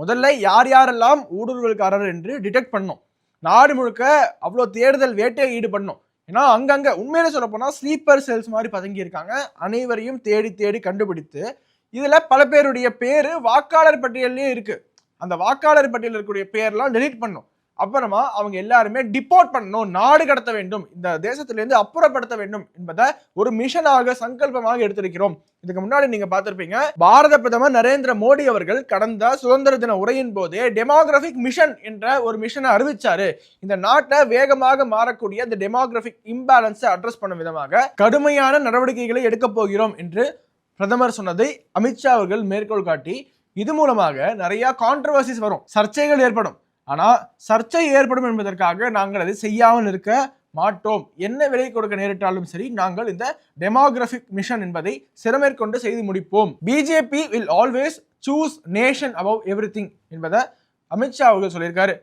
முதல்ல யார் யாரெல்லாம் ஊடுருவல்காரர் என்று டிடெக்ட் பண்ணணும். நாடு முழுக்க அவ்வளோ தேடுதல் வேட்டையை ஈடுபடணும். ஏன்னா அங்கங்க உண்மையில சொல்ல போனா ஸ்லீப்பர் செல்ஸ் மாதிரி பதுங்கி இருக்காங்க. அனைவரையும் தேடி தேடி கண்டுபிடித்து இதுல பல பேருடைய பேரு வாக்காளர் பட்டியல்லே இருக்கு. அந்த வாக்காளர் பட்டியலில் இருக்கக்கூடிய பேர்லாம் டெலீட் பண்ணும். அப்புறமா அவங்க எல்லாருமே டிபோர்ட் பண்ணணும், நாடு கடத்த வேண்டும், இந்த தேசத்திலிருந்து அப்புறப்படுத்த வேண்டும் என்பதை ஒரு மிஷனாக சங்கல்பமாக எடுத்திருக்கிறோம். இதுக்கு முன்னாடி நீங்க பார்த்திருப்பீங்க, பாரத பிரதமர் நரேந்திர மோடி அவர்கள் கடந்த சுதந்திர தின உரையின் போதே டெமோகிராபிக் மிஷன் என்ற ஒரு மிஷனை அறிவிச்சாரு. இந்த நாட்டை வேகமாக மாறக்கூடிய இந்த டெமோகிராபிக் இம்பேலன்ஸை அட்ரஸ் பண்ணும் விதமாக கடுமையான நடவடிக்கைகளை எடுக்க போகிறோம் என்று பிரதமர் சொன்னதை அமித்ஷா அவர்கள் மேற்கோள் காட்டி, இது மூலமாக நிறைய கான்ட்ரோவர்சிஸ் வரும், சர்ச்சைகள் ஏற்படும். ஆனா சர்ச்சை ஏற்படும் என்பதற்காக நாங்கள் அதை செய்யாமல் இருக்க மாட்டோம். என்ன விலை கொடுக்க நேரிட்டாலும் சரி, நாங்கள் இந்த டெமோகிராபிக் மிஷன் என்பதை சிறமேற்கொண்டு செய்து முடிப்போம். BJP will always choose nation above everything என்பதை அமித்ஷா அவர்கள் சொல்லியிருக்காரு.